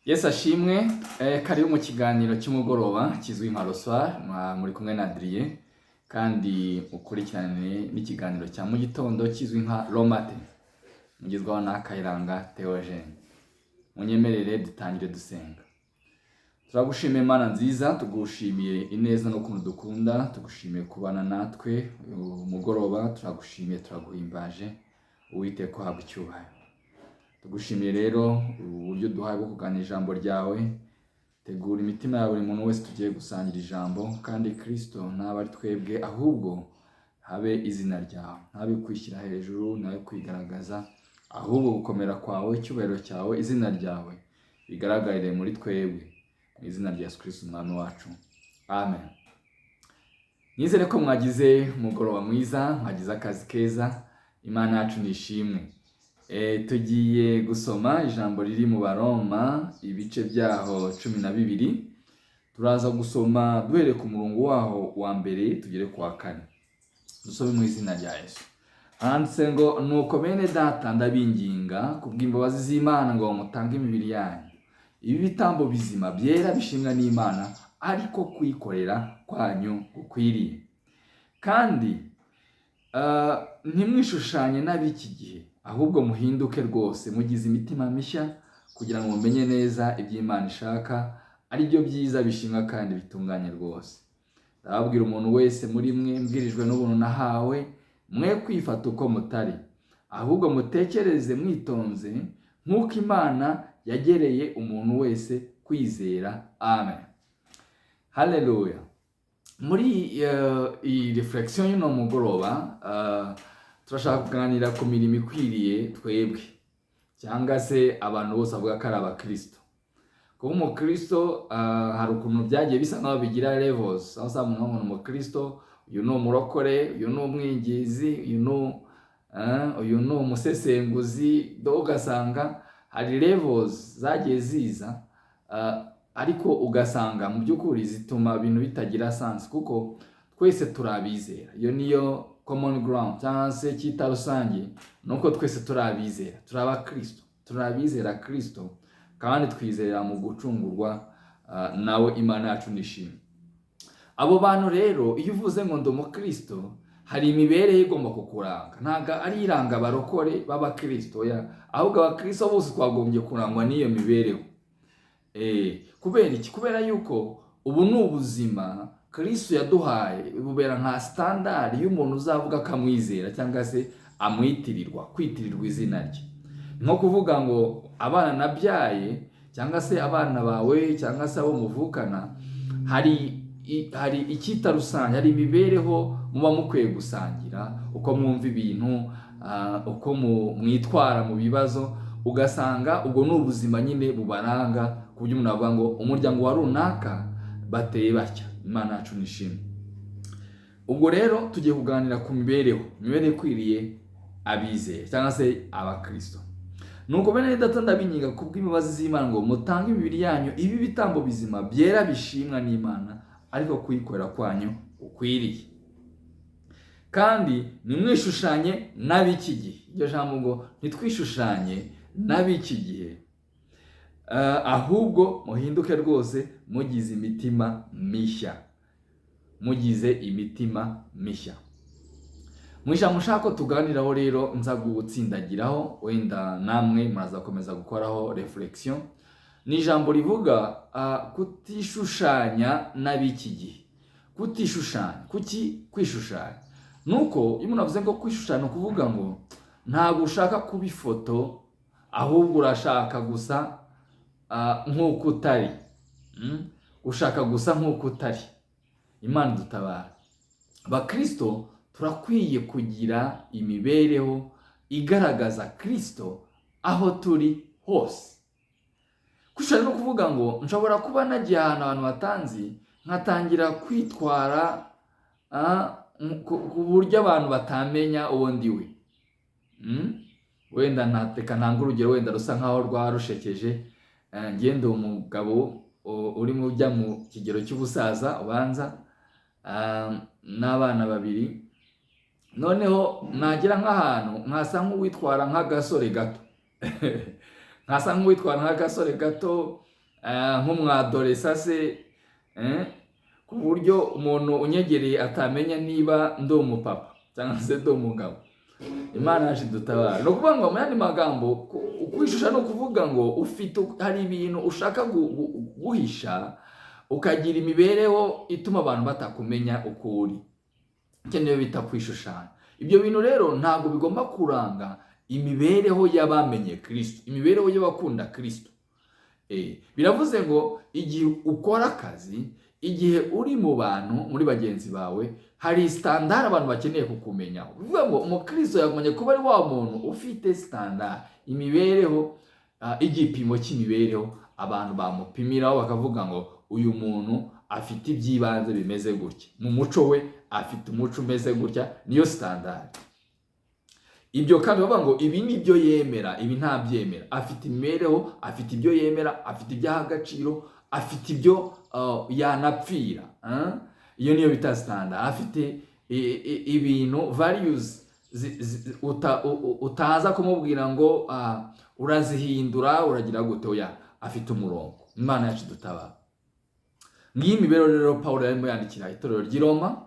Yesu ashimwe, karibu mu kiganiro cy'umugoroba kizwi nka Roswar, muri kumwe na Adrien, kandi ukurikirane n'ikiganiro cya mu gitondo kizwi nka Romate, mugezwaho na Kayiranga Theogene. Munyemerere dutangire dusenga. Turagushimiye Mana nziza, tugushimiye ineza no kuntu dukunda, tugushimiye kubana natwe umugoroba, turagushimiye, turaguhimbaje, Uwiteka uhabwe icyubahiro. Tugushimiye rero uburyo duhaye bwo kuganira ijambo ryawe. Tegura imitima ya buri muntu wese tugiye gusangira ijambo, kandi Kristo ntabe ari twebwe, ahubwo habe izina ryawe, ntabe kwishyira hejuru, ntabe kwigaragaza, ahubwo gukomera kwawe, icyubahiro cyawe, izina ryawe bigaragarire muri twebwe, mu izina rya Yesu Kristo umwami wacu, amen. Nizere ko mwagize umugoroba mwiza, mwagize akazi keza, Imana yacu nishimwe. Tugiye gusoma ijambo riri mu Baroma ibice byaho 12. Turaza gusoma duhere ku murongo waho wa mbere tugere ku wa 4. Dusome mu izina rya Yesu. Handitse ngo, nuko bene data ndabinginga kubw'imbabazi z'Imana ngo mutange imibiri yanyu ibi bitambo bizima byera bishimwa n'Imana, ariko kwikorera kwanyu gukwiriye. Kandi ntimwishushanye n'ab'iki gihe, ahubwo muhinduke rwose, mugize imitima mishya, kugira ngo mumenye neza ibyo Imana ishaka, ari byo byiza bishimwa kandi bitunganye rwose. Ndababwira umuntu wese muri mwe, mbwirijwe n'ubuntu nahawe, mwe kwifata uko mutari, ahubwo mutekereze mwitonze, nk'uko Imana yagereye umuntu wese kwizera. Amen. Haleluya. Muri iyi reflexion y'uno mugoroba, turashaka kuganira ku mirimo ikwiriye twebwe, cyangwa se abantu bose bavuga ko ari abakristo. Kuba umukristo hari ukuntu byagiye bisa nkaho bigira levels, aho usanga umuntu umukristo, uyu ni umurokore, uyu ni umwingizi, uyu ni umusesenguzi, ugasanga hari levels zagiye ziza, ariko ugasanga mu by'ukuri zituma ibintu bitagira sense, kuko twese turabizera. Iyo niyo common ground, cyangwa se cyita rusange, nuko twese turabizera, turabakristo, turabizera Kristo, kandi twizera mu gucungurwa nawe Imana yacu nishimwe. Abo bantu rero, iyo uvuze ngo ndi umukristo, hari imibereho igomba kukuranga. Ntago ari iranga abarokore b'abakristo, ahubwo abakristo bose twagombye kurangwa n'iyo mibereho. Kubera iki? Kubera yuko ubu ni ubuzima Kristo yaduhaye, bubera nka standard y'umuntu uzavuga akamwizera, cyangwa se amwitirirwa, kwitirirwa izina rye. Nko kuvuga ngo abana nabyaye, cyangwa se abana bawe, cyangwa se abo muvukana, hari icyita rusange, hari imibereho muba mukwiye gusangira, uko mwumva ibintu, uko mwitwara mu bibazo, ugasanga ubwo ni ubuzima nyine bubaranga, ku buryo umuntu avuga ngo umuryango wa runaka bateye batya. Imana yacu nishimwe. Ubwo rero tugiye kuganira ku mibereho ikwiriye abizeye, cyangwa se abakristo. Nuko bene data ndabinginga kubw'imbabazi z'Imana ngo mutange imibiri yanyu ibi bitambo bizima byera bishimwa n'Imana, ariko kuyikorera kwanyu ukwiriye. Kandi nimwishushanye n'ab'iki gihe. Iryo jambo ngo ntitwishushanye n'ab'iki gihe, ahubwo muhinduke rwose, mugize imitima mishya, mugize imitima mishya. Mwisha mushako tuganiraho rero, nza gutsindagiraho, wenda namwe muraza komeza gukoraho reflexion. Ni ijambo rivuga kutishushanya n'ab'iki gihe. Kutishushanya, kuki kwishushanya? Nuko iyo umuntu avuze ngo kwishushanya, kuvuga ngo ntabwo ushaka kuba ifoto, ahubwo urashaka gusa nk'uko utari. Ushaka gusa nk'uko utari. Imana dutabara. Bakristo turakwiye kugira imibereho igaragaza Kristo aho turi hose. Kwishushanya no kuvuga ngo nshobora kuba nagiye ahantu abantu batanzi, nkatangira kwitwara ku buryo abantu batamenya uwo ndiwe. Wenda ntanga urugero wenda rusa nkaho rwarushekeje. Ngende umugabo urimo ujya mu kigero cy'ubusaza, ubanza n'abana 2. Noneho nagira nk'ahantu nkasa nk'uwitwara nk'agasore gato. Nkasa nk'uwitwara nk'agasore gato, nk'umwadolesa se, ku buryo umuntu unyegereye atamenya niba ndi umupapa cyangwa se ndi umugabo. Imana yacu dutabara. No kuvuga ngo mu yandi magambo kwishusha no kuvuga ngo hari ibintu ushaka guhisha ukagira imibereho ituma abantu batakumenya uko uri. Niyo bita kwishushanya. Ibyo bintu rero ntabwo bigomba kuranga imibereho y'abamenye Kristo, imibereho y'abakunda Kristo. Biravuze ngo igihe ukora akazi, igihe uri mu bantu, muri bagenzi bawe, hari standard abantu bakeneye kukumenya. Bivuga ngo umukristo yagumanye kuba ari wa muntu ufite standard, imibereho, igipimo cy'imibereho abantu bamupimiraho bakavuga ngo uyu muntu afite ibyibanze bimeze gutya, mu muco we afite umuco umeze gutya, niyo standard. Ibyo kandi bavuga ngo ibi nibyo yemera, ibi ntabyemera. Afite imibereho, afite ibyo yemera, afite ibyaha agaciro, afite ibyo yanapfira. Iyo niyo bita standard. Afite ibintu values utaza kumubwira ngo urazihindura uragira gute, oya, afite umurongo. Imana yacu dutabara. Ngiyi imibereho rero Pawulo yarimo yandikira itorero ry'i Roma.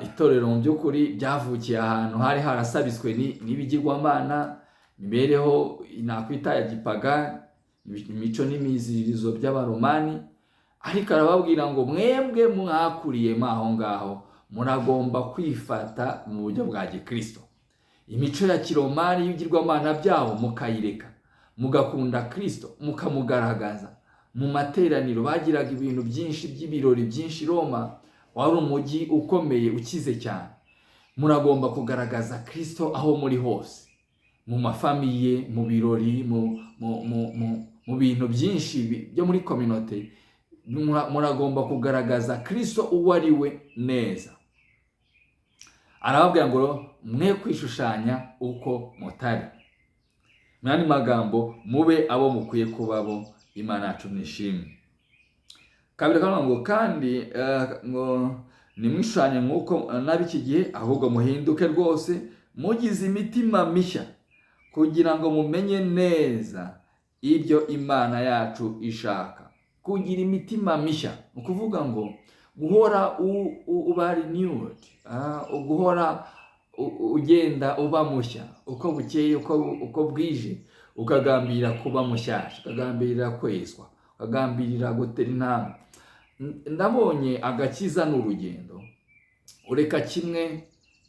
Itorero mu by'ukuri byavukiye ahantu hari harasabitswe n'ibigirwamana, imibereho nakwita ya gipagani, imico n'imiziririzo by'abaromani. Ariko arababwira ngo mwebwe mwakuriye aho ngaho muragomba kwifata mu buryo bwa gikristo. Imico ya kiromani y'ibigirwamana byabo mukayireka, mugakunda Kristo, mukamugaragaza. Mu materaniro bagiraga ibintu byinshi by'ibirori byinshi. Roma wari umujyi ukomeye ukize cyane. Muragomba kugaragaza Kristo aho muri hose, mu mafamiye, mu birori, mu bintu byinshi byo muri community. Muragomba kugaragaza Kristo uwo ari we neza. Arababwira ngo mwe kwishushanya uko mutari. Mu yandi magambo mube abo mukwiye kubabo. Imana yacu nishimwe. Kabiri ngo kandi ngo nimwishushanye nk'uko n'ab'iki gihe, ahubwo muhinduke rwose mugize imitima mishya, kugira ngo mumenye neza ibyo Imana yacu ishaka. Kugira imitima mishya ni ukuvuga ngo guhora uba renewed, guhora ugenda uba mushya uko bukeye uko bwije, ukagambirira kuba mushyashya, ukagambirira kwezwa, ukagambirira gutera intambwe. Ndabonye agakiza n'urugendo. Ureka kimwe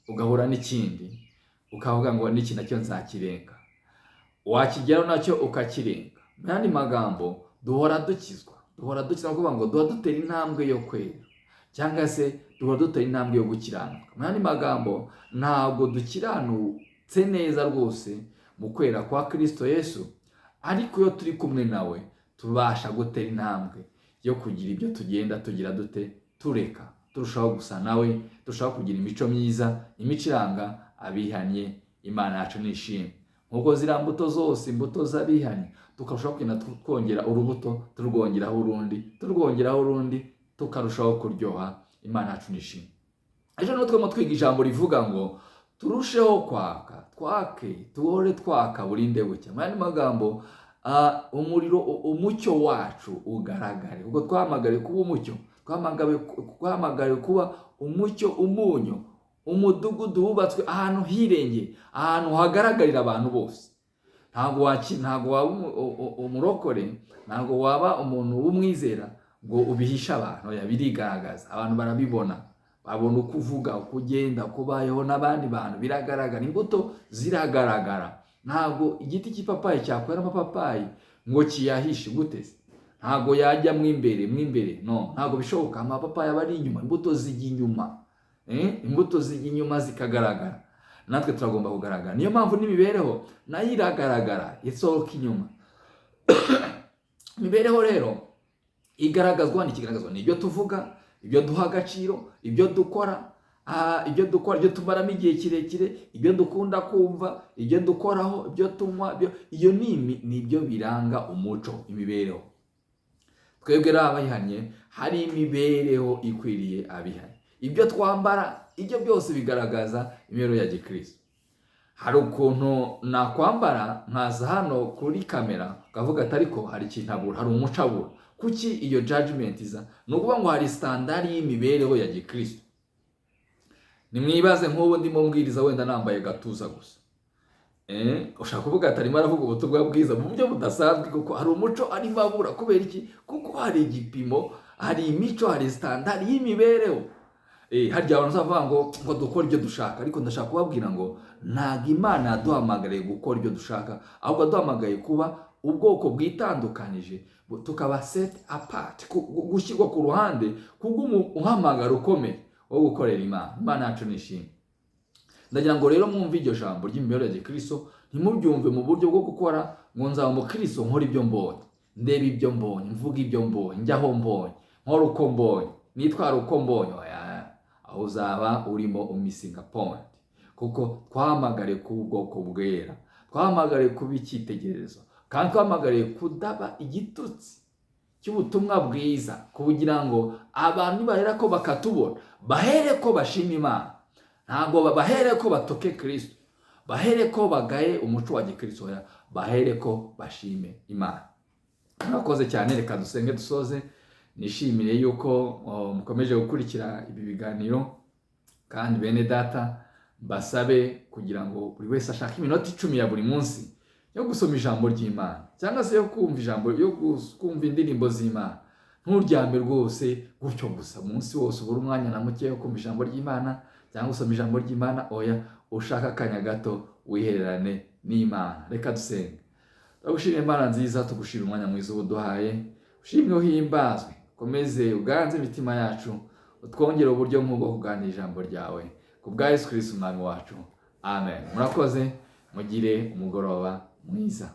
ugahura n'ikindi, ukavuga ngo n'iki nacyo nzakirenga, wakigeraho nacyo ukakirenga. Mu yandi magambo duhora dukizwa kuvuga ngo duhora dutera intambwe yo kwera, cyangwa se duhora dutera intambwe yo gukiranuka. Mu yandi magambo ntabwo dukiranutse neza rwose mu kwera kwa Kristo Yesu, ariko iyo turi kumwe nawe tubasha gutera intambwe yo kugira ibyo tugenda tugira dute tureka, turushaho gusa nawe, turushaho kugira imico myiza, imico iranga abihanye. Imana yacu nishimwe. Nk'uko ziriya mbuto zose, imbuto z'abihanye, tukarushaho kugenda twongera urubuto, turwongeraho urundi, tukarushaho kuryoha. Imana yacu nishimwe. Ejo natwe twiga ijambo rivuga ngo turusheho kwaka, tuhore twaka burinde bucya. Mu yandi magambo umuriro, umucyo wacu ugaragare. Ubwo twahamagariwe kuba umucyo, twahamagariwe kuba umucyo, umunyu, umudugudu wubatswe ahantu hirengeye, ahantu hagaragarira abantu bose. Ntabwo waba umurokore, ntabwo waba umuntu w'umwizera ngo ubihisha abantu. Birigaragaza, abantu barabibona, babona uko uvuga, uko ugenda, kubayeho n'abandi bantu, biragaragara. Imbuto ziragaragara. Ntabwo igiti cy'ipapayi cyakwera amapapayi ngo kiyahishe gute. Ntabwo yajya mwimbere, no, ntabwo bishoboka. Amapapayi aba ari inyuma, imbuto zijya inyuma. Imbuto zijya inyuma zikagaragara. Natwe turagomba kugaragara. Niyo mpamvu n'imibereho nayo iragaragara, isohoka inyuma. Imibereho rero igaragazwa n'ibyo tuvuga, ibyo duha agaciro, ibyo dukora, ibyo tumaramo igihe kirekire, ibyo dukunda kumva, ibyo dukoraho, ibyo tunywa. Iyo ni ibyo biranga umuco, imibereho. Twebwe rero abihanye, hari imibereho ikwiriye abihanye. Ibyo twambara, ibyo byose bigaragaza imibereho ya gikristo. hari ukuntu nakwambara nkaza hano kuri kamera ukavuga ati ariko hari ikintu abura, hari umuco abura. Kuki iyo judgment iza? Ni ukuvuga ngo hari standard y'imibereho ya gikristo. Nimwibaze nk'ubu ndimo mbwiriza wenda nambaye gatuza gusa, ushaka kuvuga ati arimo aravuga ubutumwa bwiza mu buryo budasanzwe, kuko hari umuco arimo abura. Kubera iki? Kuko hari igipimo, hari imico, hari standard y'imibereho. Harya abantu bavuga ngo dukora ibyo dushaka, ariko ndashaka kubabwira ngo ntabwo Imana yaduhamagariye gukora ibyo dushaka, ahubwo yaduhamagaye kuba ubwoko bwitandukanije, tukaba set apart, gushyirwa ku ruhande kubw'umuhamagaro ukomeye wo gukorera Imana. Imana yacu nishimwe. Ndagira ngo rero mwumve iryo jambo ry'imibereho ya gikristo, ntimubyumve mu buryo bwo gukora ngo nzaba umukristo nkora ibyo mbonye, ndeba ibyo mbonye, mvuga ibyo mbonye, njyaho mbonye, nkora uko mbonye, nitwara uko mbonye. Aho uzaba urimo missing point, kuko twahamagariye kuba ubwoko bwera, twahamagariye kuba icyitegererezo, kandi twahamagariye kudaba igitutsi cy'ubutumwa bwiza, kugira ngo abantu bahera ko bakatubona, bahere ko bashima Imana. Ntabwo bahere ko batoke Kristo, bahere ko bagaye umuco wa gikristo, bahere ko bashime Imana. Murakoze cyane, reka dusenge dusoze. Nishimire yuko mukomeje gukurikira ibi biganiro, kandi bene data basabe kugira ngo buri wese ashake iminota 10 ya buri munsi yo gusoma ijambo ry'Imana, cyangwa se yo kumva ijambo, yo kumva indirimbo z'Imana. Nturyame rwose gutyo gusa umunsi wose ubura umwanya na muke yo kumva ijambo ry'Imana cyangwa usoma ijambo ry'Imana. Oya, ushaka akanya gato wihererane n'Imana. Reka dusenge. Tugushimira Imana nziza, tugushira umwanya mwiza ubuduhaye, ushimwe uhimbazwe, komeze uganze imitima yacu, utwongere uburyo nk'ubwo kuganira ijambo ryawe, kubwa Yesu Kristo umwami wacu. Amen. Murakoze, mugire umugoroba mwiza.